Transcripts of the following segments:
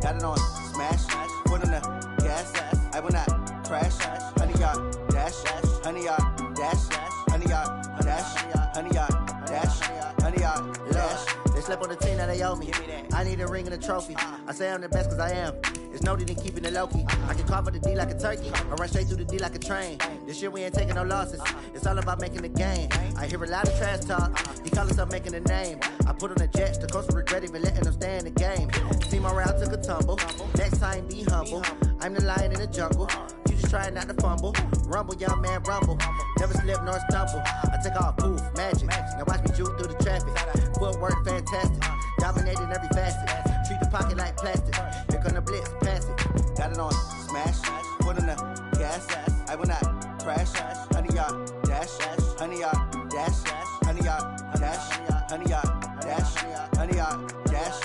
Got it on smash, foot on the gas. I will not crash. 100-yard dash, 100-yard dash, 100-yard dash, 100-yard dash, 100-yard dash. They slept on the team that they owe me. I need a ring and a trophy. I say I'm the best cause I am. It's noted in keeping it low-key. I can carve up the D like a turkey. I run straight through the D like a train. This year we ain't taking no losses. It's all about making the game. I hear a lot of trash talk. He call himself making a name. I put on the Jets. The coach will regret even letting them stay in the game. Team morale took a tumble. Next time be humble. I'm the lion in the jungle. You just trying not to fumble. Rumble, young man, rumble. Never slip nor stumble. I take off, poof, magic. Now watch me juke through the traffic. Footwork fantastic. Dominating every facet. Treat the pocket like plastic. Here come the blitz, pass it. Got it on smash. Foot on the gas. I will not crash. 100-yard dash. 100-yard dash. 100-yard dash. 100-yard dash. 100-yard dash.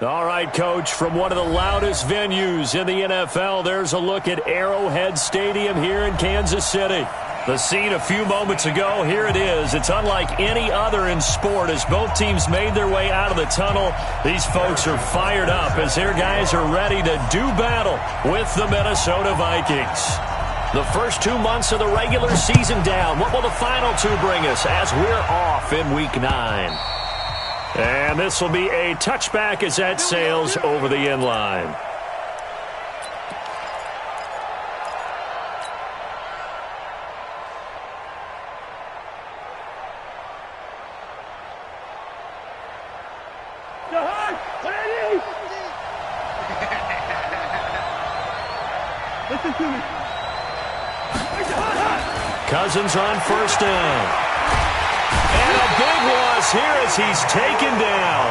All right, Coach, from one of the loudest venues in the NFL, there's a look at Arrowhead Stadium here in Kansas City. The scene a few moments ago, here it is. It's unlike any other in sport as both teams made their way out of the tunnel. These folks are fired up as their guys are ready to do battle with the Minnesota Vikings. The first 2 months of the regular season down. What will the final two bring us as we're off in Week 9? And this will be a touchback as that sails over the end line. Listen to me. Cousins on first down. And a big loss here as he's taken down.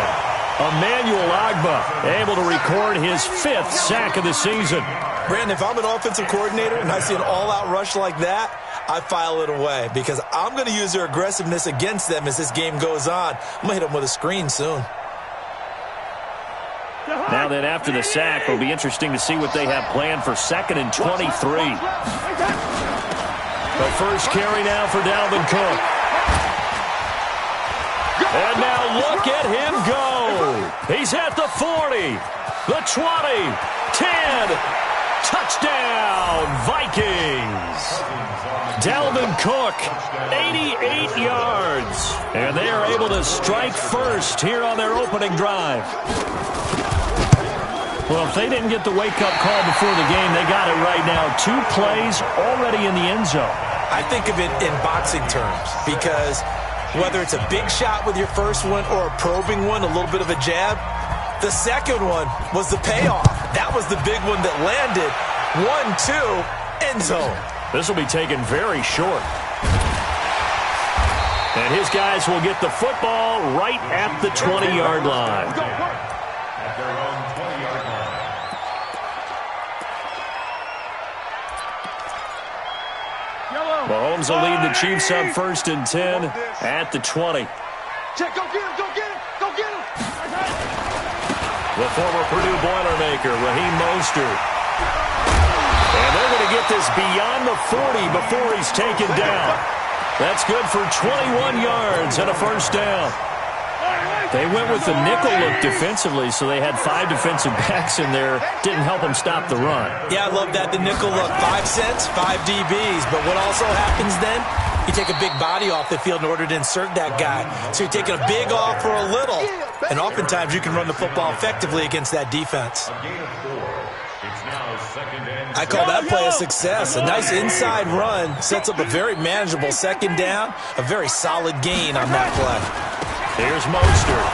Emmanuel Ogbah able to record his 5th sack of the season. Brandon, if I'm an offensive coordinator and I see an all-out rush like that, I file it away because I'm going to use their aggressiveness against them as this game goes on. I'm going to hit them with a screen soon. Now then, after the sack, it'll be interesting to see what they have planned for 2nd and 23. The first carry now for Dalvin Cook. And now look at him go. He's at the 40, the 20, 10. Touchdown, Vikings. Dalvin Cook, 88 yards. And they are able to strike first here on their opening drive. Well, if they didn't get the wake-up call before the game, they got it right now. 2 plays already in the end zone. I think of it in boxing terms because whether it's a big shot with your first one or a probing one, a little bit of a jab, the second one was the payoff. That was the big one that landed. 1-2, end zone. This will be taken very short. And his guys will get the football right at the 20-yard line. At their own 20-yard line. Mahomes will lead the Chiefs up 1st and 10 at the 20. Check, go get him, go get him, go get him. The former Purdue Boilermaker, Raheem Mostert. And they're going to get this beyond the 40 before he's taken down. That's good for 21 yards and a first down. They went with the nickel look defensively, so they had 5 defensive backs in there. Didn't help them stop the run. Yeah, I love that. The nickel look, 5 cents, 5 DBs. But what also happens then, you take a big body off the field in order to insert that guy. So you're taking a big off for a little. And oftentimes you can run the football effectively against that defense. I call that play a success. A nice inside run sets up a very manageable 2nd down. A very solid gain on that play. Here's Mostert.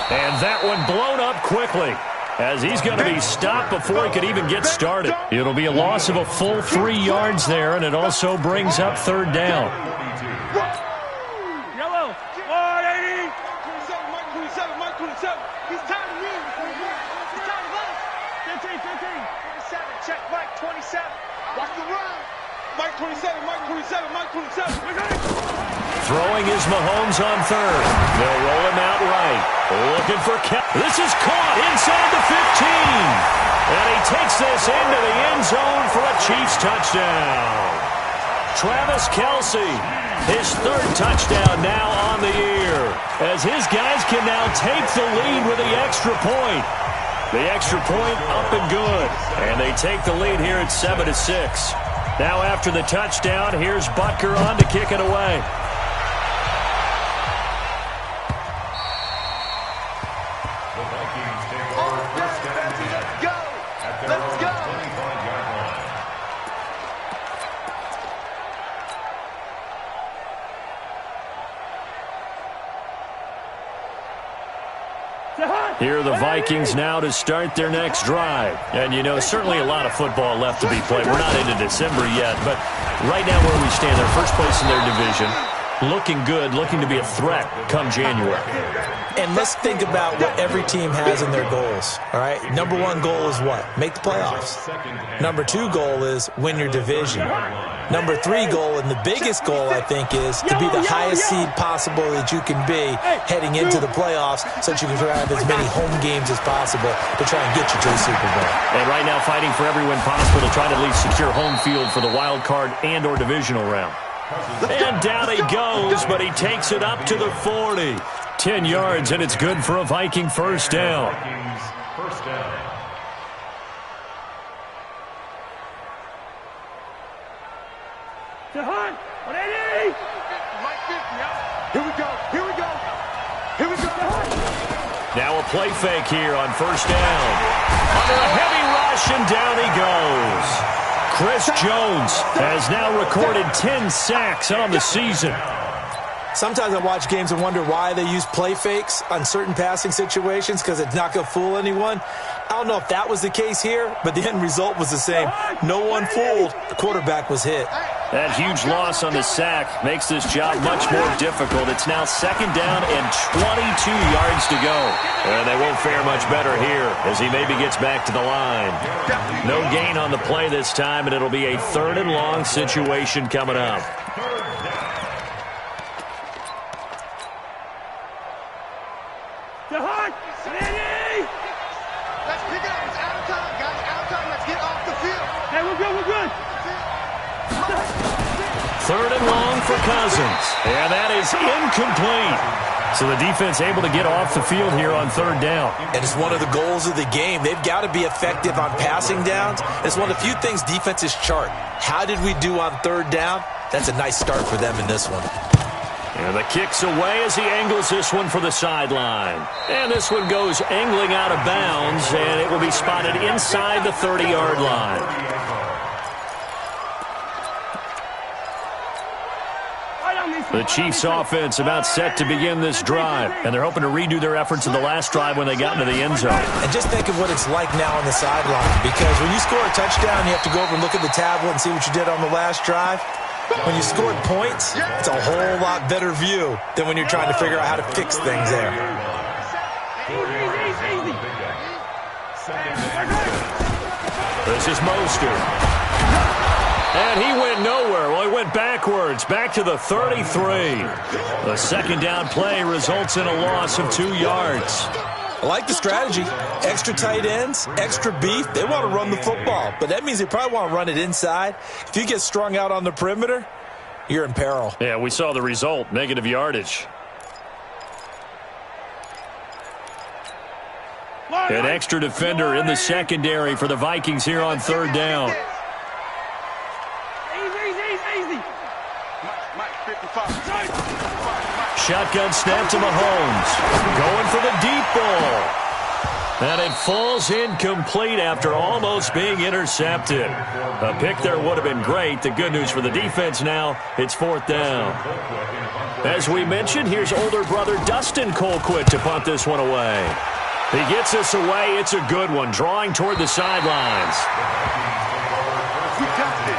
And that one blown up quickly as he's going to be stopped before he could even get started. It'll be a loss of a full 3 yards there, and it also brings up 3rd down. Yellow, 180. 27, Mike 27, Mike 27. He's tired of me. He's tired of us. 15, 27, check, Mike 27. Watch the run. Mike 27, Mike 27, Mike 27. Throwing is Mahomes on 3rd. They'll roll him out right. Looking for This is caught inside the 15. this into the end zone for a Chiefs touchdown. Travis Kelce, his third touchdown now on the year, as his guys can now take the lead with the extra point. The extra point up and good, and they take the lead here at 7-6. Now after the touchdown, here's Butker on to kick it away. Here are the Vikings now to start their next drive. And, you know, certainly a lot of football left to be played. We're not into December yet, but right now where we stand, they're first place in their division, looking good, looking to be a threat come January. And let's think about what every team has in their goals, all right? Number one goal is what? Make the playoffs. Number two goal is win your division. Number three goal, and the biggest goal, I think, is to be the highest seed possible that you can be heading into the playoffs so that you can have as many home games as possible to try and get you to the Super Bowl. And right now fighting for every win possible to try to at least secure home field for the wild card and or divisional round. And down he goes, but he takes it up to the 40. 10 yards, and it's good for a Viking first down. To Hunt, 180. Here we go, here we go. Here we go. Now a play fake here on first down. Under a heavy rush, and down he goes. Chris Jones has now recorded 10 sacks on the season. Sometimes I watch games and wonder why they use play fakes on certain passing situations, because it's not going to fool anyone. I don't know if that was the case here, but the end result was the same. No one fooled. The quarterback was hit. That huge loss on the sack makes this job much more difficult. It's now second down and 22 yards to go. And they won't fare much better here as he maybe gets back to the line. No gain on the play this time, and it'll be a third and long situation coming up. Let's pick it up. It's out of time, guys. Out of time. Let's get off the field. Hey, we're good. We're good. Third and long for Cousins. And that is incomplete. So the defense able to get off the field here on third down. And it's one of the goals of the game. They've got to be effective on passing downs. It's one of the few things defenses chart. How did we do on third down? That's a nice start for them in this one. And the kick's away as he angles this one for the sideline. And this one goes angling out of bounds, and it will be spotted inside the 30-yard line. The Chiefs' offense about set to begin this drive, and they're hoping to redo their efforts in the last drive when they got into the end zone. And just think of what it's like now on the sideline, because when you score a touchdown, you have to go over and look at the tablet and see what you did on the last drive. When you scored points, it's a whole lot better view than when you're trying to figure out how to fix things there. This is Mostert. And he went nowhere. Well, he went backwards, back to the 33. The second down play results in a loss of 2 yards. I like the strategy. Extra tight ends, extra beef. They want to run the football, but that means they probably want to run it inside. If you get strung out on the perimeter, you're in peril. Yeah, we saw the result, negative yardage. An extra defender in the secondary for the Vikings here on third down. Shotgun snap to Mahomes. Going for the deep ball. And it falls incomplete after almost being intercepted. A pick there would have been great. The good news for the defense now, it's fourth down. As we mentioned, here's older brother Dustin Colquitt to punt this one away. He gets this away. It's a good one, drawing toward the sidelines. We got this.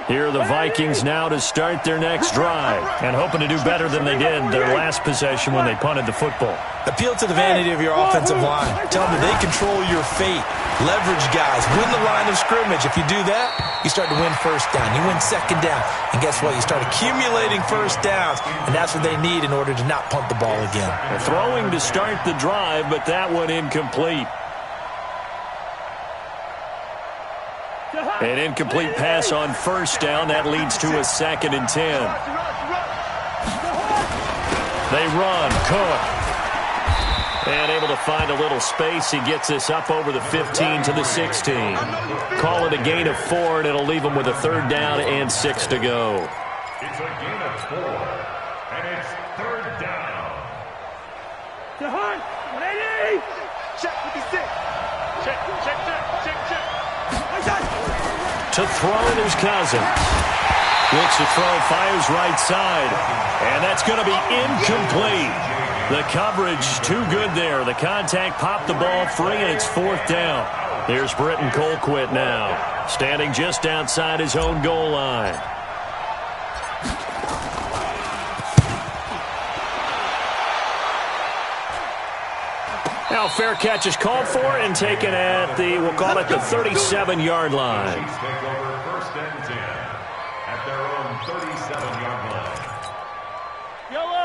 Here are the Vikings now to start their next drive, and hoping to do better than they did their last possession when they punted the football. Appeal to the vanity of your offensive line. Tell them that they control your fate. Leverage guys. Win the line of scrimmage. If you do that, you start to win first down. You win second down. And guess what? You start accumulating first downs, and that's what they need in order to not punt the ball again. Throwing to start the drive, but that one incomplete. An incomplete pass on first down. That leads to a 2nd and 10. They run. Cook. And able to find a little space. He gets this up over the 15 to the 16. Call it a gain of 4, and it'll leave him with a 3rd down and 6 to go. It's a gain of 4, and it's 3rd down. To Hunt. 180. Check 56. Check. To throw, there's Cousins. Looks to throw, fires right side. And that's going to be incomplete. The coverage too good there. The contact popped the ball free, and it's 4th down. Here's Britton Colquitt now, standing just outside his own goal line. Now fair catch is called for and taken at the, we'll call it the 37-yard line. Chiefs take over 1st and 10 at their own 37-yard line.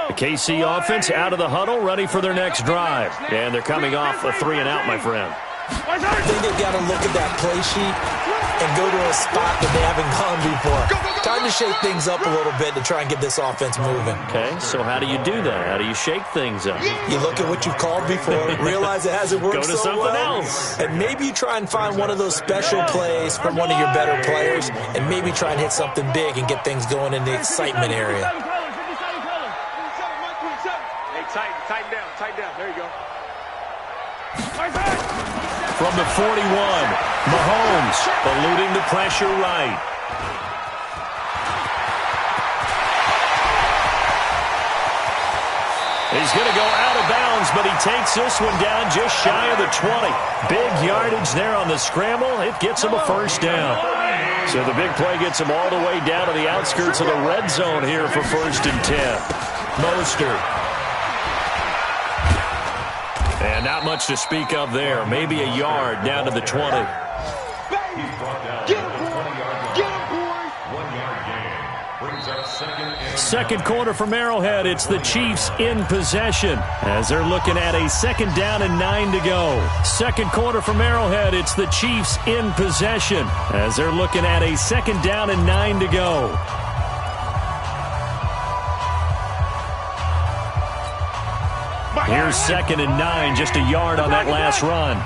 The KC offense out of the huddle, ready for their next drive. And they're coming off a 3-and-out, my friend. I think they've got to look at that play sheet and go to a spot that they haven't gone before. Time to shake things up a little bit to try and get this offense moving. Okay, so how do you do that? How do you shake things up? You look at what you've called before, realize it hasn't worked Go to so something well, else. and maybe you try and find one of those special plays from one of your better players, and maybe try and hit something big and get things going in the excitement area. Hey, tighten down. There you go. From the 41, Mahomes eluding the pressure right. He's going to go out of bounds, but he takes this one down just shy of the 20. Big yardage there on the scramble. It gets him a 1st down. So the big play gets him all the way down to the outskirts of the red zone here for 1st and 10. Mostert. And not much to speak of there. Maybe a yard down to the 20. He's brought down to the 20-yard line. 1-yard gain. Brings up 2nd and 9. Second quarter from Arrowhead. It's the Chiefs in possession as they're looking at a 2nd down and 9 to go. Second quarter from Arrowhead. It's the Chiefs in possession as they're looking at a 2nd down and 9 to go. Here's 2nd and 9, just a yard on that last run.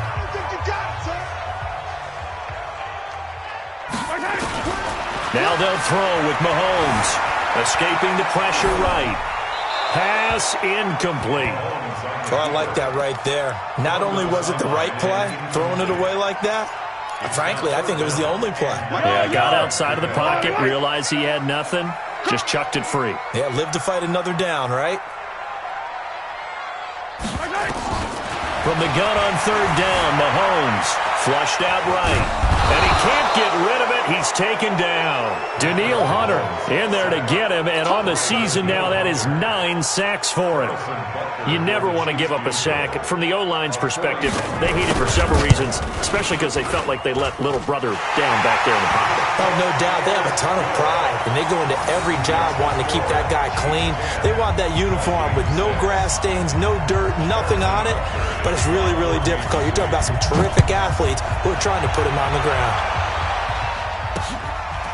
Now they'll throw with Mahomes. Escaping the pressure right. Pass incomplete. Oh, I like that right there. Not only was it the right play, throwing it away like that, frankly, I think it was the only play. Yeah, got outside of the pocket, realized he had nothing, just chucked it free. Yeah, live to fight another down, right? From the gun on 3rd down, Mahomes flushed out right. And he can't get rid of it. He's taken down. Danielle Hunter in there to get him. And on the season now, that is 9 sacks for him. You never want to give up a sack. From the O-line's perspective, they hate it for several reasons, especially because they felt like they let little brother down back there in the pocket. Oh, no doubt. They have a ton of pride, and they go into every job wanting to keep that guy clean. They want that uniform with no grass stains, no dirt, nothing on it. But it's really, really difficult. You're talking about some terrific athletes who are trying to put him on the ground.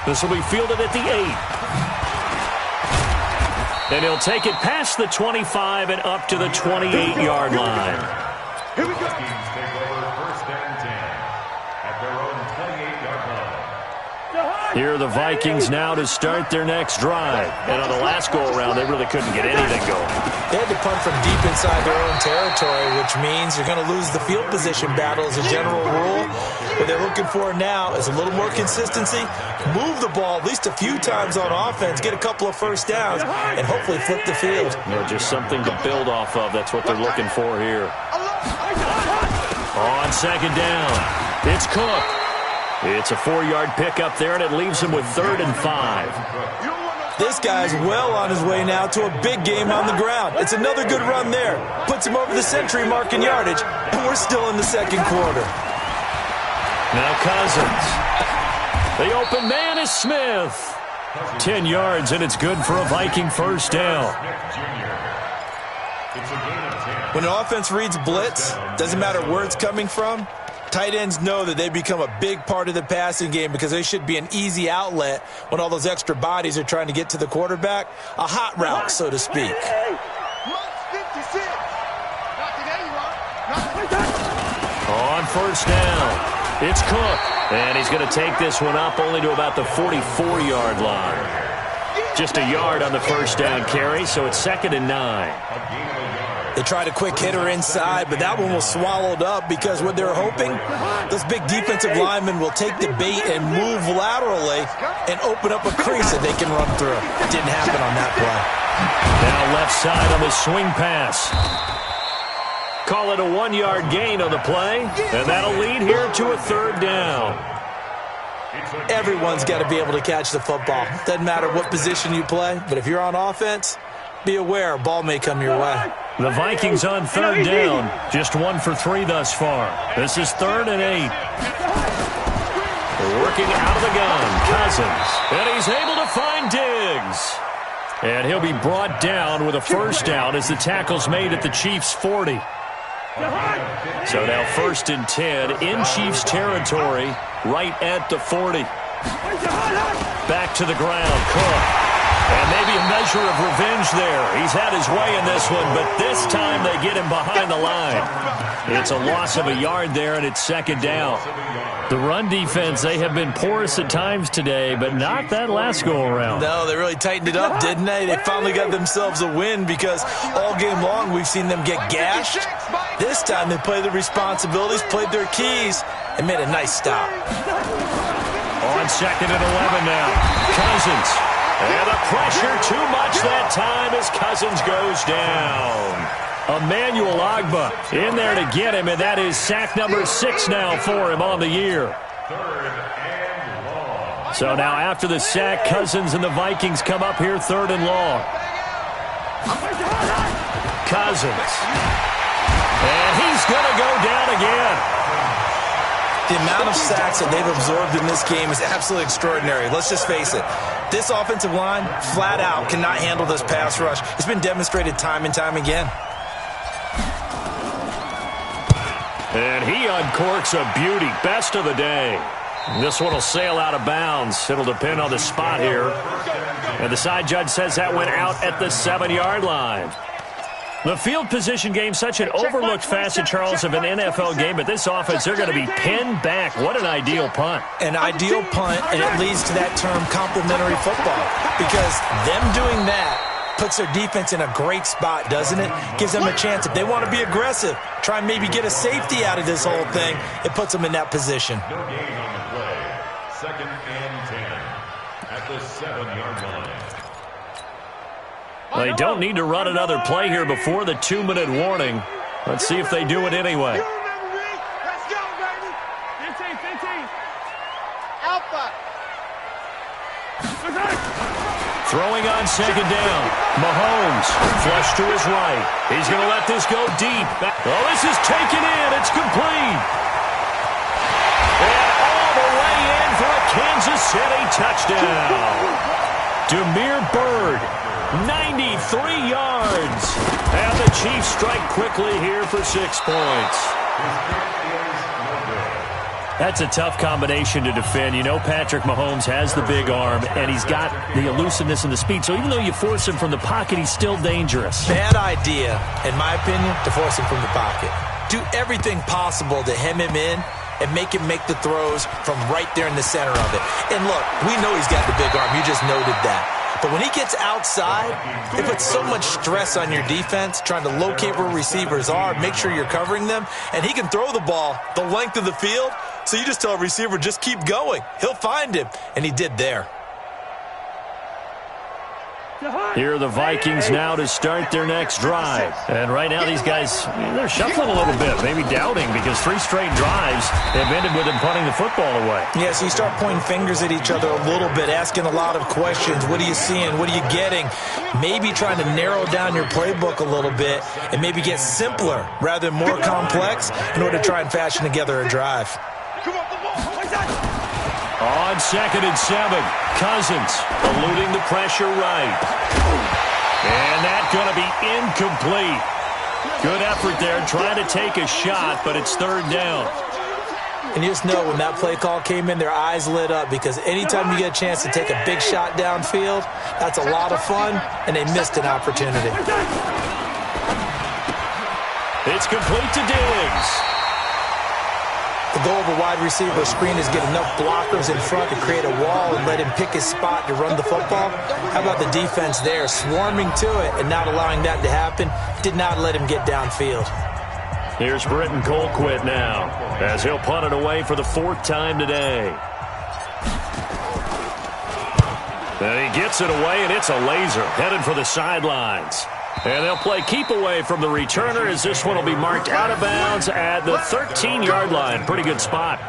This will be fielded at the 8. And he'll take it past the 25 and up to the 28-yard line. Here we go. Vikings take over 1st and 10 at their own 28-yard line. Here are the Vikings now to start their next drive. And on the last go-around, they really couldn't get anything going. They had to punt from deep inside their own territory, which means you're going to lose the field position battle as a general rule. What they're looking for now is a little more consistency, move the ball at least a few times on offense, get a couple of 1st downs, and hopefully flip the field. Yeah, just something to build off of. That's what they're looking for here. On 2nd down, it's Cook. It's a 4-yard pickup there, and it leaves him with 3rd and 5. This guy's well on his way now to a big game on the ground. It's another good run there. Puts him over the century mark in yardage, and we're still in the second quarter. Now Cousins. The open man is Smith. 10 yards, and it's good for a Viking first down. When an offense reads blitz, doesn't matter where it's coming from, tight ends know that they become a big part of the passing game because they should be an easy outlet when all those extra bodies are trying to get to the quarterback. A hot route, so to speak. On first down, it's Cook. And he's going to take this one up only to about the 44-yard line. Just a yard on the first down carry, so it's 2nd and 9. They tried a quick hitter inside, but that one was swallowed up because what they're hoping, those big defensive linemen will take the bait and move laterally and open up a crease that they can run through. It didn't happen on that play. Now left side on the swing pass. Call it a 1-yard gain on the play, and that'll lead here to a 3rd down. Everyone's got to be able to catch the football. Doesn't matter what position you play, but if you're on offense, be aware a ball may come your way. The Vikings on 3rd down, just 1 for 3 thus far. This is 3rd and 8. Working out of the gun, Cousins, and he's able to find Diggs. And he'll be brought down with a first down as the tackle's made at the Chiefs' 40. So now 1st and 10 in Chiefs territory, right at the 40. Back to the ground, Cook. And maybe a measure of revenge there. He's had his way in this one, but this time they get him behind the line. It's a loss of a yard there, and it's 2nd down. The run defense, they have been porous at times today, but not that last go-around. No, they really tightened it up, didn't they? They finally got themselves a win because all game long we've seen them get gashed. This time they played their responsibilities, played their keys, and made a nice stop. On 2nd and 11 now. Cousins. And the pressure too much that time as Cousins goes down. Emmanuel Ogbah in there to get him, and that is sack number 6 now for him on the year. So now after the sack, Cousins and the Vikings come up here 3rd and long. Cousins. And he's going to go down again. The amount of sacks that they've absorbed in this game is absolutely extraordinary. Let's just face it. This offensive line, flat out, cannot handle this pass rush. It's been demonstrated time and time again. And he uncorks a beauty. Best of the day. This one will sail out of bounds. It'll depend on the spot here. And the side judge says that went out at the 7-yard line. The field position game, such an overlooked facet, Charles, of an NFL game, but this offense, they're going to be pinned back. What an ideal punt. An ideal punt, and it leads to that term complementary football, because them doing that puts their defense in a great spot, doesn't it? Gives them a chance. If they want to be aggressive, try and maybe get a safety out of this whole thing, it puts them in that position. No gain on the play. 2nd and 10 at the 7-yard line. They don't need to run another play here before the 2-minute warning. Let's see if they do it anyway. Let's go, baby. 15. Alpha. Throwing on 2nd down. Mahomes, flush to his right. He's going to let this go deep. Oh, this is taken in. It's complete. And all the way in for a Kansas City touchdown. Damiere Byrd. 93 yards. And the Chiefs strike quickly here for 6 points. That's a tough combination to defend. You know Patrick Mahomes has the big arm, and he's got the elusiveness and the speed. So even though you force him from the pocket, he's still dangerous. Bad idea, in my opinion, to force him from the pocket. Do everything possible to hem him in and make him make the throws from right there in the center of it. And look, we know he's got the big arm. You just noted that. But when he gets outside, it puts so much stress on your defense, trying to locate where receivers are, make sure you're covering them, and he can throw the ball the length of the field, so you just tell a receiver, just keep going. He'll find him, and he did there. Here are the Vikings now to start their next drive. And right now these guys, they're shuffling a little bit, maybe doubting, because 3 straight drives have ended with them punting the football away. Yeah, so you start pointing fingers at each other a little bit, asking a lot of questions. What are you seeing? What are you getting? Maybe trying to narrow down your playbook a little bit and maybe get simpler rather than more complex in order to try and fashion together a drive. On 2nd and 7, Cousins eluding the pressure right. And that's going to be incomplete. Good effort there, trying to take a shot, but it's 3rd down. And you just know when that play call came in, their eyes lit up, because anytime you get a chance to take a big shot downfield, that's a lot of fun, and they missed an opportunity. It's complete to Diggs. The goal of a wide receiver screen is get enough blockers in front to create a wall and let him pick his spot to run the football. How about the defense there, swarming to it and not allowing that to happen? Did not let him get downfield. Here's Britton Colquitt now, as he'll punt it away for the 4th time today. And he gets it away, and it's a laser, headed for the sidelines. And they'll play keep away from the returner, as this one will be marked out of bounds at the 13-yard line. Pretty good spot.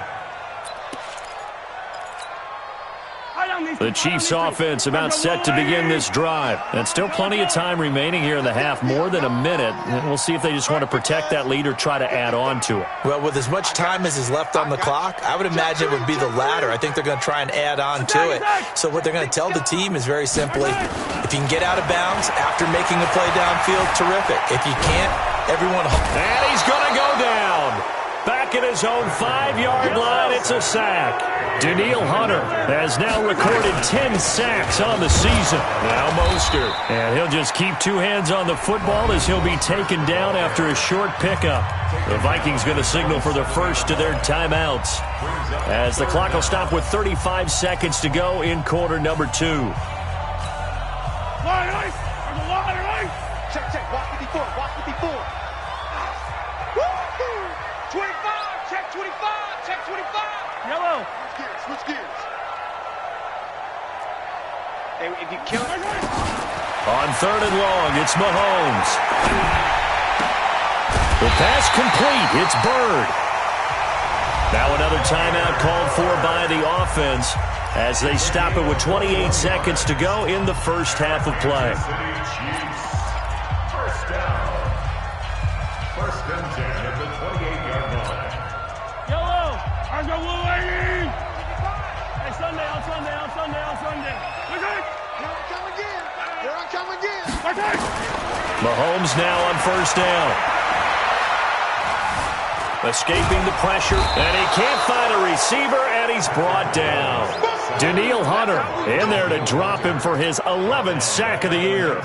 The Chiefs offense about set to begin this drive. And still plenty of time remaining here in the half, more than a minute. And we'll see if they just want to protect that lead or try to add on to it. Well, with as much time as is left on the clock, I would imagine it would be the latter. I think they're going to try and add on to it. So what they're going to tell the team is very simply, if you can get out of bounds after making a play downfield, terrific. If you can't, everyone... And he's going to go down. Back at his own 5-yard line, it's a sack. Danielle Hunter has now recorded 10 sacks on the season. Now Mostert. And he'll just keep 2 hands on the football as he'll be taken down after a short pickup. The Vikings going to signal for the first of their timeouts, as the clock will stop with 35 seconds to go in quarter number 2. Check, check. Walk 54. Walk 54. 25. Check 25. Check 25. Yellow. Switch gears. Hey, if you kill it. On 3rd and long, it's Mahomes. The pass complete. It's Bird. Now another timeout called for by the offense, as they stop it with 28 seconds to go in the first half of play. First down. 1st and 10 at the 28-yard line. Yellow. I go blue 80. Hey, Sunday, on Sunday, on Sunday, on Sunday. Okay. Here I come again. Here I come again. Okay. Mahomes now on 1st down. Escaping the pressure, and he can't find a receiver, and he's brought down. Danielle Hunter in there to drop him for his 11th sack of the year.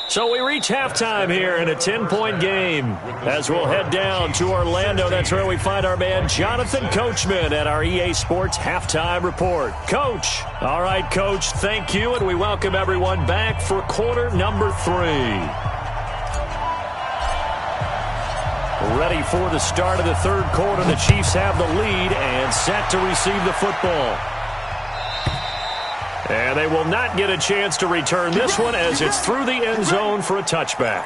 So we reach halftime here in a 10-point game, as we'll head down to Orlando. That's where we find our man Jonathan Coachman at our EA Sports Halftime Report. Coach. All right, Coach, thank you, and we welcome everyone back for quarter number 3. Ready for the start of the 3rd quarter. The Chiefs have the lead and set to receive the football. And they will not get a chance to return this one, as it's through the end zone for a touchback.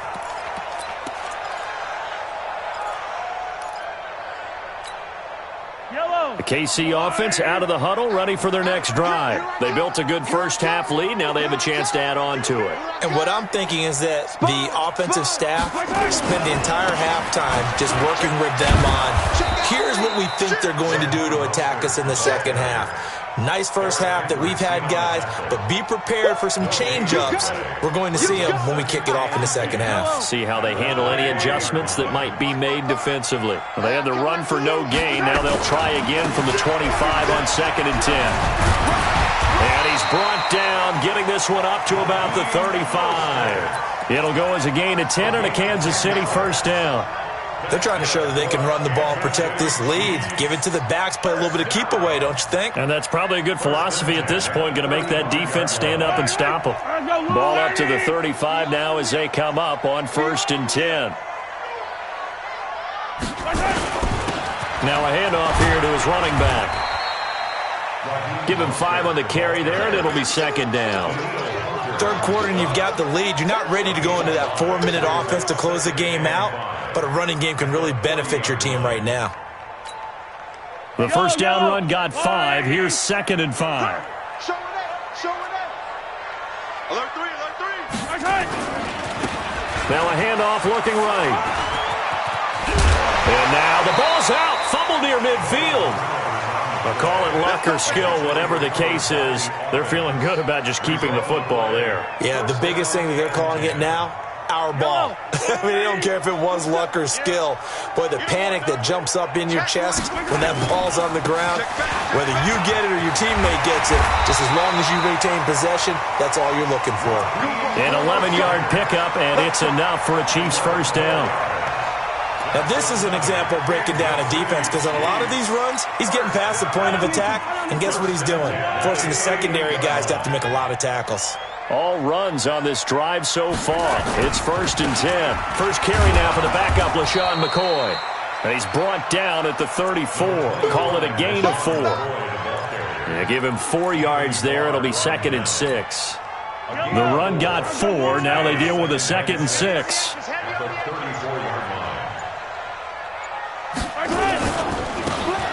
The KC offense out of the huddle, ready for their next drive. They built a good first half lead. Now they have a chance to add on to it. And what I'm thinking is that the offensive staff spent the entire halftime just working with them on, here's what we think they're going to do to attack us in the second half. Nice first half that we've had, guys, but be prepared for some change-ups. We're going to see them when we kick it off in the second half. See how they handle any adjustments that might be made defensively. Well, they had the run for no gain. Now they'll try again from the 25 on 2nd and 10. And he's brought down, getting this one up to about the 35. It'll go as a gain of 10 and a Kansas City first down. They're trying to show that they can run the ball and protect this lead. Give it to the backs, play a little bit of keep away, don't you think? And that's probably a good philosophy at this point, going to make that defense stand up and stop them. Ball up to the 35 now as they come up on 1st and 10. Now a handoff here to his running back. Give him 5 on the carry there, and it'll be 2nd down. 3rd quarter and you've got the lead. You're not ready to go into that 4-minute offense to close the game out, but a running game can really benefit your team right now. The first down run got 5. Here's 2nd and 5. Show it up. Show it up. Alert 3. Alert 3. Now a handoff looking right. And now the ball's out. Fumble near midfield. I'll call it luck or skill, whatever the case is. They're feeling good about just keeping the football there. Yeah, the biggest thing that they're calling it now, our ball. I mean, they don't care if it was luck or skill. Boy, the panic that jumps up in your chest when that ball's on the ground, whether you get it or your teammate gets it, just as long as you retain possession, that's all you're looking for. An 11-yard pickup, and it's enough for a Chiefs first down. Now, this is an example of breaking down a defense because on a lot of these runs, he's getting past the point of attack, and guess what he's doing? Forcing the secondary guys to have to make a lot of tackles. All runs on this drive so far. It's 1st and 10. First carry now for the backup, LaShawn McCoy. And he's brought down at the 34. Call it a gain of 4. Yeah, give him 4 yards there. It'll be 2nd and 6. The run got 4. Now they deal with a 2nd and 6.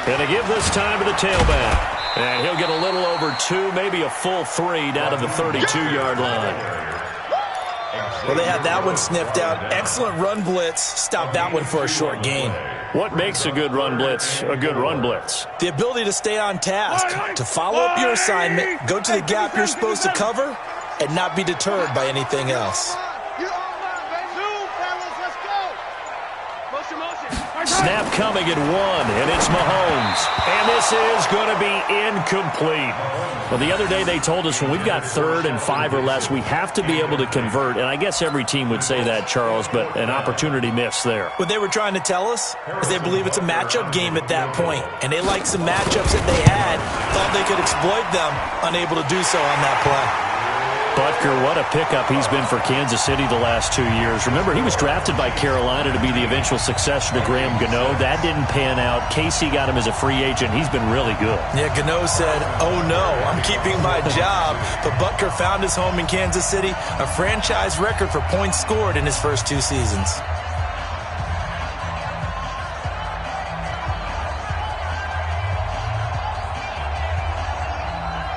Gonna give this time to the tailback. And he'll get a little over 2, maybe a full 3 down to the 32-yard line. Well, they had that one sniffed out. Excellent run blitz. Stop that one for a short gain. What makes a good run blitz a good run blitz? The ability to stay on task, to follow up your assignment, go to the gap you're supposed to cover, and not be deterred by anything else. Snap coming at 1, and it's Mahomes. And this is going to be incomplete. Well, the other day they told us when we've got 3rd and 5 or less, we have to be able to convert. And I guess every team would say that, Charles, but an opportunity missed there. What they were trying to tell us is they believe it's a matchup game at that point. And they liked some matchups that they had, thought they could exploit them, unable to do so on that play. Butker, what a pickup he's been for Kansas City the last 2 years. Remember, he was drafted by Carolina to be the eventual successor to Graham Gano. That didn't pan out. Casey got him as a free agent. He's been really good. Yeah, Gano said, oh no, I'm keeping my job. But Butker found his home in Kansas City, a franchise record for points scored in his first 2 seasons.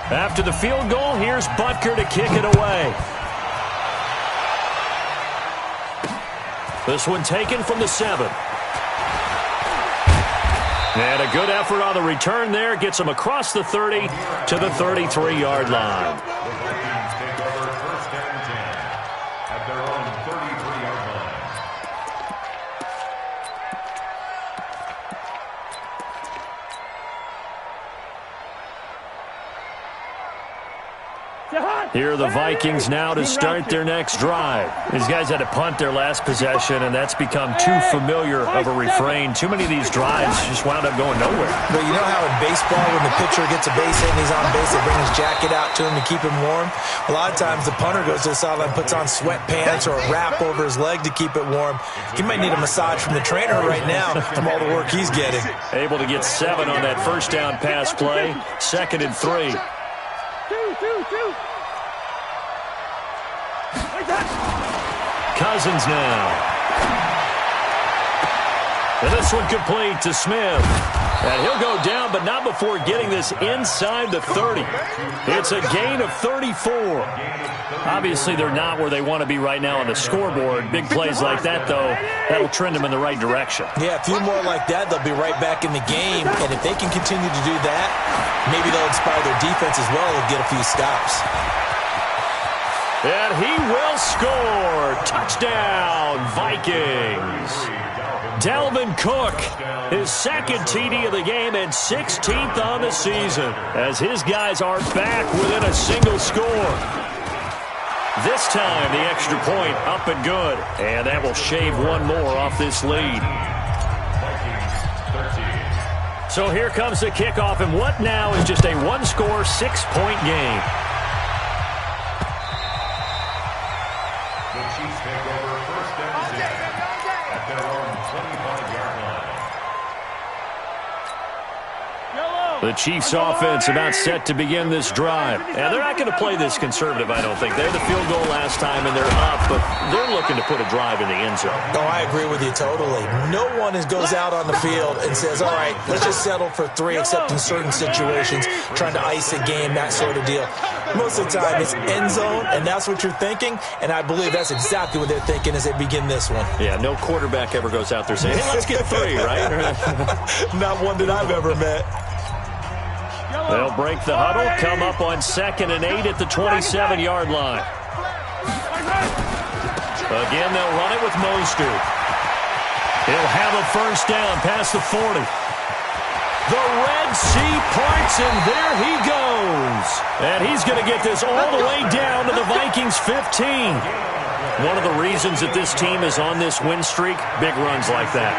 After the field goal, here's Butker to kick it away. This one taken from the 7. And a good effort on the return there. Gets him across the 30 to the 33-yard line. Here are the Vikings now to start their next drive. These guys had to punt their last possession, and that's become too familiar of a refrain. Too many of these drives just wound up going nowhere. But you know how in baseball, when the pitcher gets a base hit and he's on base, they bring his jacket out to him to keep him warm? A lot of times the punter goes to the sideline, puts on sweatpants or a wrap over his leg to keep it warm. He might need a massage from the trainer right now from all the work he's getting. Able to get 7 on that first down pass play. 2nd and 3. Cousins now. And this one complete to Smith. And he'll go down, but not before getting this inside the 30. It's a gain of 34. Obviously, they're not where they want to be right now on the scoreboard. Big plays like that, though, that'll trend them in the right direction. Yeah, a few more like that, they'll be right back in the game. And if they can continue to do that, maybe they'll inspire their defense as well and get a few stops. And he will score. Touchdown, Vikings. Dalvin Cook, his 2nd TD of the game and 16th on the season, as his guys are back within a single score. This time, the extra point up and good, and that will shave one more off this lead. So here comes the kickoff, and what now is just a one-score, 6-point game. The Chiefs take over first and 10 at their own 25-yard line. The Chiefs offense about set to begin this drive. And they're not going to play this conservative, I don't think. They had the field goal last time, and they're up, but they're looking to put a drive in the end zone. Oh, I agree with you totally. No one goes out on the field and says, all right, let's just settle for 3, except in certain situations, trying to ice a game, that sort of deal. Most of the time, it's end zone, and that's what you're thinking, and I believe that's exactly what they're thinking as they begin this one. Yeah, no quarterback ever goes out there saying, hey, let's get 3, right? Not one that I've ever met. They'll break the huddle, come up on 2nd and 8 at the 27-yard line. Again, they'll run it with Mostert. He'll have a first down past the 40. The Red Sea parts, and there he goes. And he's going to get this all the way down to the Vikings' 15. One of the reasons that this team is on this win streak, big runs like that.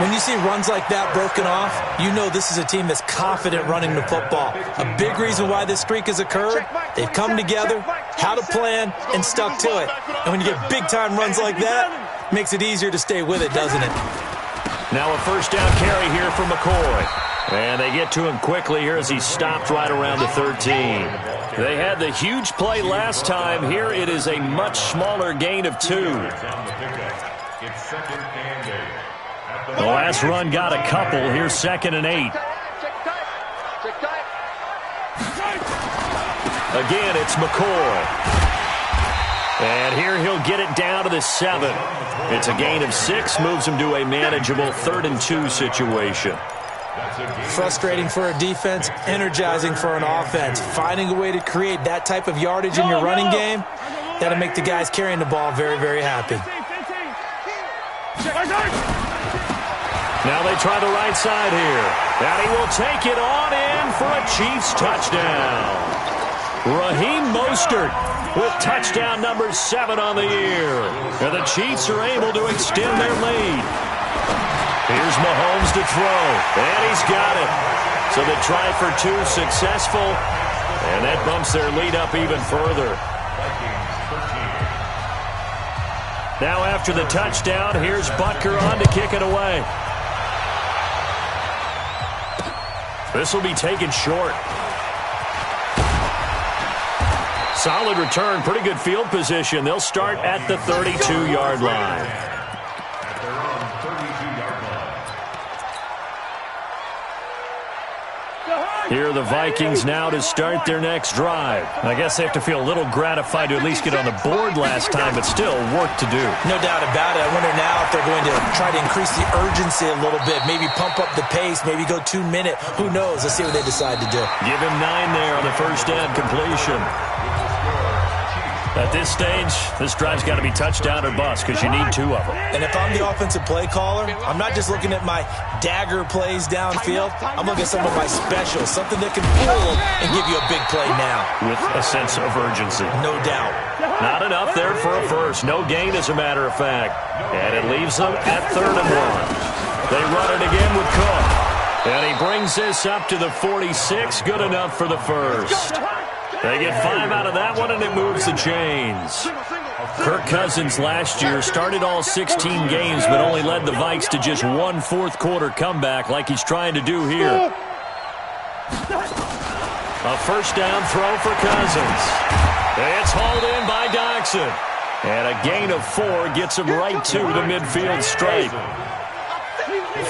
When you see runs like that broken off, you know this is a team that's confident running the football. A big reason why this streak has occurred, they've come together, had a plan, and stuck to it. And when you get big-time runs like that, it makes it easier to stay with it, doesn't it? Now a first down carry here for McCoy. And they get to him quickly here as he stopped right around the 13. They had the huge play last time. Here it is a much smaller gain of 2. The last run got a couple. Here's 2nd and 8. Again, it's McCoy. And here he'll get it down to the 7. It's a gain of 6, moves him to a manageable 3rd and 2 situation. Frustrating for a defense, energizing for an offense. Finding a way to create that type of yardage in your running game, that'll make the guys carrying the ball very, very happy. Now they try the right side here. And he will take it on in for a Chiefs touchdown. Raheem Mostert with touchdown number 7 on the year. And the Chiefs are able to extend their lead. Here's Mahomes to throw, and he's got it. So the try for 2 successful, and that bumps their lead up even further. Now after the touchdown, here's Butker on to kick it away. This will be taken short. Solid return, pretty good field position. They'll start at the 32-yard line. Here are the Vikings now to start their next drive. I guess they have to feel a little gratified to at least get on the board last time, but still work to do. No doubt about it. I wonder now if they're going to try to increase the urgency a little bit, maybe pump up the pace, maybe go 2-minute. Who knows? Let's see what they decide to do. Give him 9 there on the first down completion. At this stage, this drive's got to be touchdown or bust because you need 2 of them. And if I'm the offensive play caller, I'm not just looking at my dagger plays downfield. I'm looking at some of my specials, something that can fool them and give you a big play now. With a sense of urgency. No doubt. Not enough there for a first. No gain, as a matter of fact. And it leaves them at 3rd and 1. They run it again with Cook. And he brings this up to the 46. Good enough for the first. They get 5 out of that one, and it moves the chains. Kirk Cousins last year started all 16 games, but only led the Vikes to just 1 fourth-quarter comeback like he's trying to do here. A first down throw for Cousins. It's hauled in by Doxson. And a gain of 4 gets him right to the midfield stripe.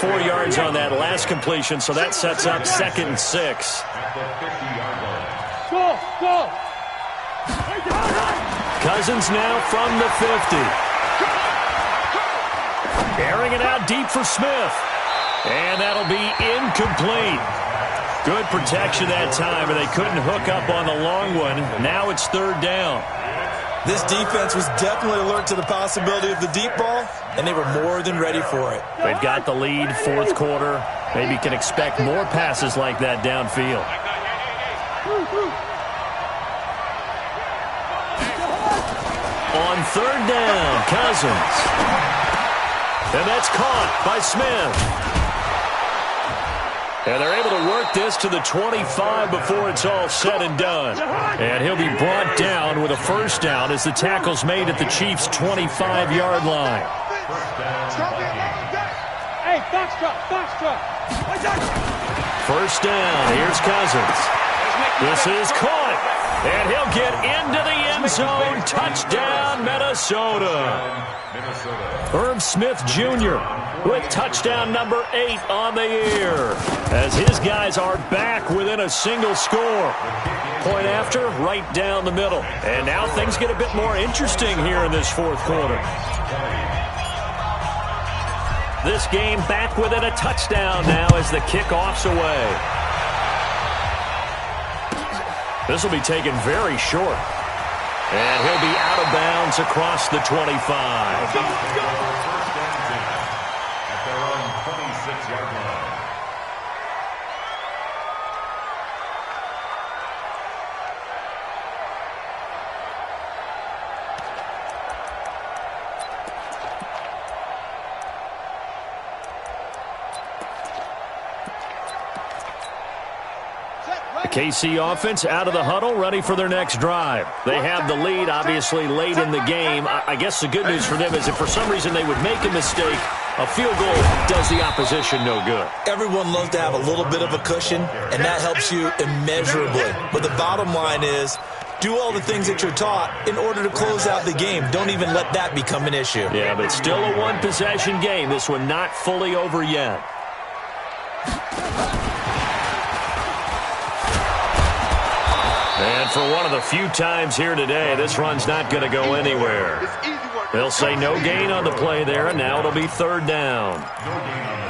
4 yards on that last completion, so that sets up 2nd and 6. Cousins now from the 50. Airing it out deep for Smith. And that'll be incomplete. Good protection that time, and they couldn't hook up on the long one. Now it's 3rd down. This defense was definitely alert to the possibility of the deep ball, and they were more than ready for it. They've got the lead, 4th quarter. Maybe can expect more passes like that downfield. On 3rd down, Cousins. And that's caught by Smith. And they're able to work this to the 25 before it's all said and done. And he'll be brought down with a first down as the tackle's made at the Chiefs' 25-yard line. Hey, foxtrot. First down. Here's Cousins. This is caught. And he'll get into the end zone. Touchdown, Minnesota. Herb Smith Jr. with touchdown number 8 on the year, as his guys are back within a single score. Point after, right down the middle. And now things get a bit more interesting here in this fourth quarter. This game back within a touchdown now as the kickoff's away. This will be taken very short. And he'll be out of bounds across the 25. At their own 26-yard line. KC offense out of the huddle, ready for their next drive. They have the lead, obviously, late in the game. I guess the good news for them is if for some reason they would make a mistake, a field goal does the opposition no good. Everyone loves to have a little bit of a cushion, and that helps you immeasurably. But the bottom line is, do all the things that you're taught in order to close out the game. Don't even let that become an issue. Yeah, but still a one-possession game. This one not fully over yet. And for one of the few times here today, this run's not going to go anywhere. They'll say no gain on the play there, and now it'll be third down.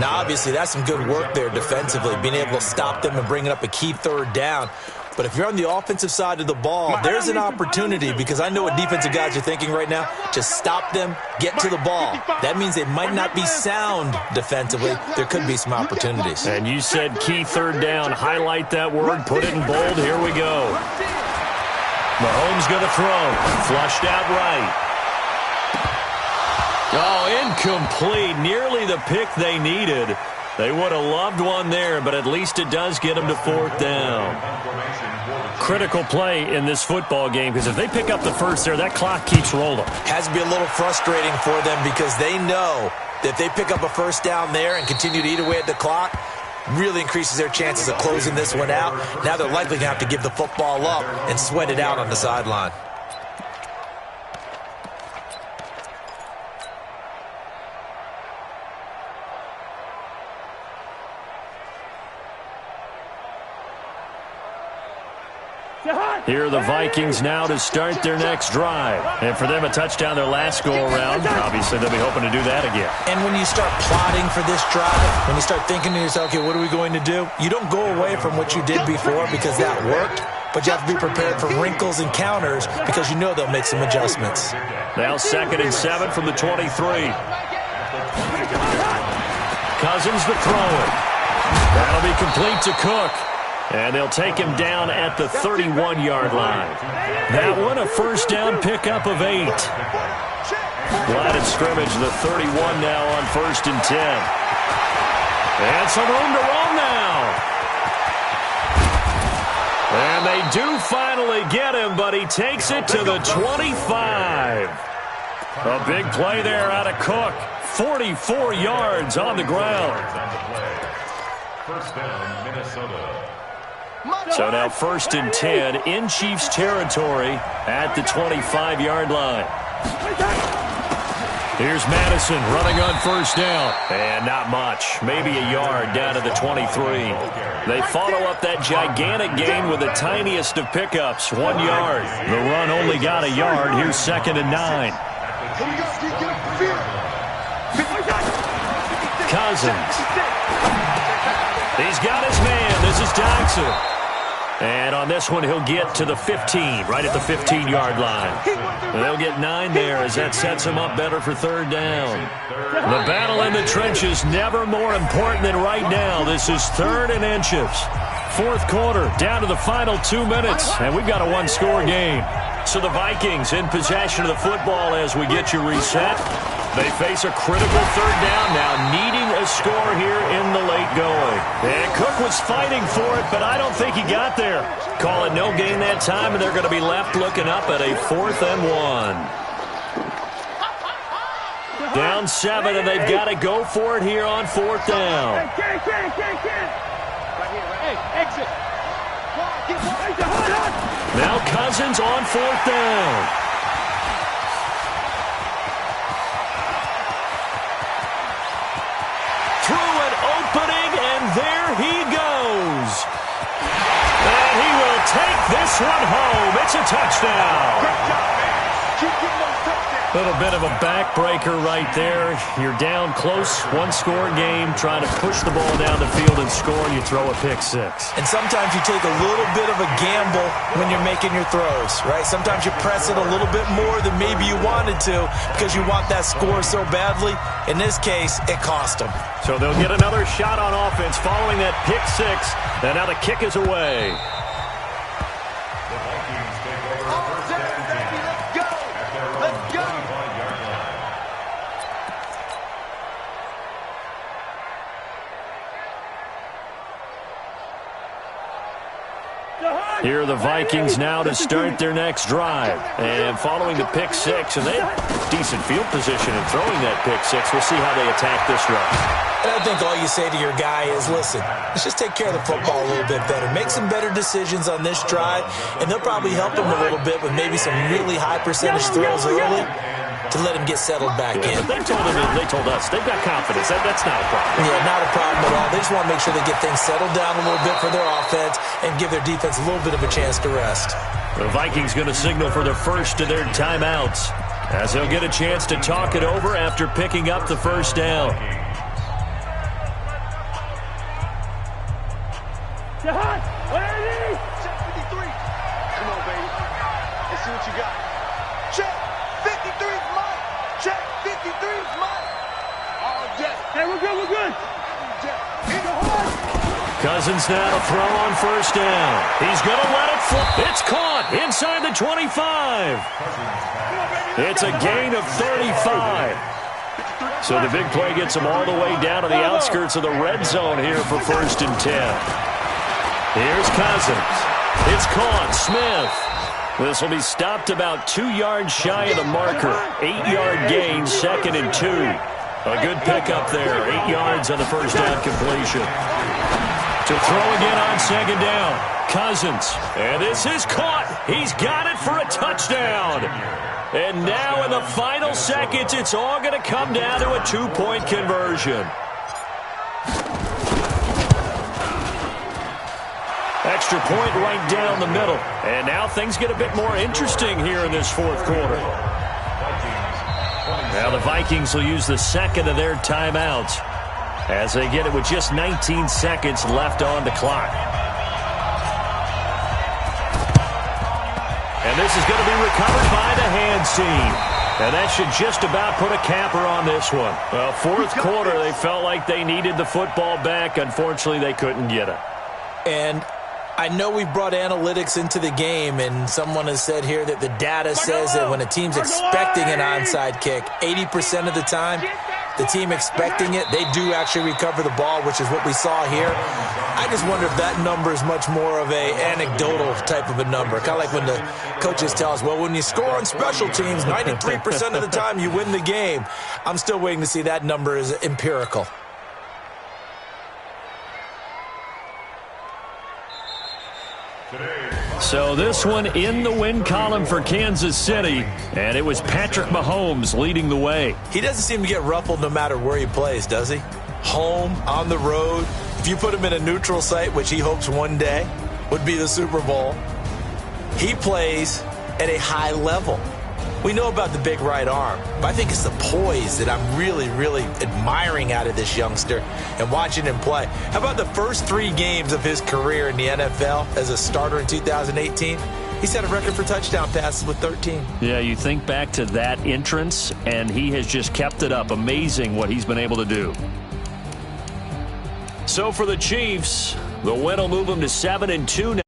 Now, obviously, that's some good work there defensively, being able to stop them and bringing up a key third down. But if you're on the offensive side of the ball, there's an opportunity, because I know what defensive guys are thinking right now. Just stop them, get to the ball. That means they might not be sound defensively. There could be some opportunities. And you said key third down. Highlight that word. Put it in bold. Here we go. Mahomes going to throw. Flushed out right. Oh, incomplete. Nearly the pick they needed. They would have loved one there, but at least it does get them to fourth down. Critical play in this football game, because if they pick up the first there, that clock keeps rolling. Has to be a little frustrating for them, because they know that if they pick up a first down there and continue to eat away at the clock, really increases their chances of closing this one out. Now they're likely going to have to give the football up and sweat it out on the sideline. Here are the Vikings now to start their next drive. And for them, a touchdown their last go-around. Obviously, they'll be hoping to do that again. And when you start plotting for this drive, when you start thinking to yourself, okay, what are we going to do? You don't go away from what you did before because that worked, but you have to be prepared for wrinkles and counters because you know they'll make some adjustments. Now 2nd and 7 from the 23. Cousins to throw it. That'll be complete to Cook. And they'll take him down at the 31-yard line. That one a first down pickup of 8. Line of scrimmage, the 31 now on 1st and 10. And some room to run now. And they do finally get him, but he takes it to the 25. A big play there out of Cook. 44 yards on the ground. First down, Minnesota. So now 1st and 10 in Chiefs territory at the 25-yard line. Here's Madison running on first down. And not much. Maybe a yard down to the 23. They follow up that gigantic gain with the tiniest of pickups, 1 yard. The run only got a yard. Here's 2nd and 9. Cousins. He's got his man. This is Dodson. And on this one, he'll get to the 15, right at the 15-yard line. And they'll get 9 there as that sets him up better for third down. The battle in the trenches never more important than right now. This is 3rd and inches. Fourth quarter, down to the final 2 minutes, and we've got a one-score game. So the Vikings in possession of the football as we get you reset. They face a critical third down now, needing a score here in the late going. And Cook was fighting for it, but I don't think he got there. Call it no gain that time, and they're going to be left looking up at a 4th and 1. Down 7, and they've got to go for it here on 4th down. Hey, exit. Now Cousins on 4th down. Through an opening, and there he goes. And he will take this one home. It's a touchdown. Great job, man. Keep getting those touchdowns. Little bit of a backbreaker right there. You're down close, one-score game, trying to push the ball down the field and score, and you throw a pick-6. And sometimes you take a little bit of a gamble when you're making your throws, right? Sometimes you press it a little bit more than maybe you wanted to because you want that score so badly. In this case, it cost them. So they'll get another shot on offense following that pick-6, and now the kick is away. Here are the Vikings now to start their next drive. And following the pick-6, and they have decent field position in throwing that pick-6. We'll see how they attack this drive. And I think all you say to your guy is, listen, let's just take care of the football a little bit better. Make some better decisions on this drive, and they'll probably help him a little bit with maybe some really high percentage throws early to let him get settled back in. But they told us, they've got confidence. That's not a problem. Yeah, not a problem at all. They just want to make sure they get things settled down a little bit for their offense and give their defense a little bit of a chance to rest. The Vikings going to signal for the first of their timeouts as they'll get a chance to talk it over after picking up the first down. Check 53. Come on, baby. Let's see what you got. Check 53 is mine. Check 53 is mine. All day. Hey, we're good. Cousins now to throw on first down. He's going to let it fly. It's caught inside the 25. It's a gain of 35. So the big play gets them all the way down to the outskirts of the red zone here for 1st and 10. Here's Cousins. It's caught. Smith. This will be stopped about 2 yards shy of the marker. 8-yard gain, 2nd and 2. A good pickup there. 8 yards on the first down completion. To throw again on 2nd down. Cousins. And this is caught. He's got it for a touchdown. And now in the final seconds, it's all going to come down to a 2-point conversion. Extra point right down the middle. And now things get a bit more interesting here in this 4th quarter. Now the Vikings will use the second of their timeouts as they get it with just 19 seconds left on the clock. And this is going to be recovered by the hands team. And that should just about put a capper on this one. Well, 4th quarter, they felt like they needed the football back. Unfortunately, they couldn't get it. And I know we brought analytics into the game, and someone has said here that the data says that when a team's expecting an onside kick, 80% of the time, the team expecting it, they do actually recover the ball, which is what we saw here. I just wonder if that number is much more of a anecdotal type of a number. Kind of like when the coaches tell us, well, when you score on special teams, 93% of the time you win the game. I'm still waiting to see that number is empirical. So this one in the win column for Kansas City, and it was Patrick Mahomes leading the way. He doesn't seem to get ruffled no matter where he plays, does he? Home, on the road. If you put him in a neutral site, which he hopes one day would be the Super Bowl, he plays at a high level. We know about the big right arm, but I think it's the poise that I'm really, really admiring out of this youngster and watching him play. How about the first 3 games of his career in the NFL as a starter in 2018? He set a record for touchdown passes with 13. Yeah, you think back to that entrance, and he has just kept it up. Amazing what he's been able to do. So for the Chiefs, the win will move them to 7-2 now.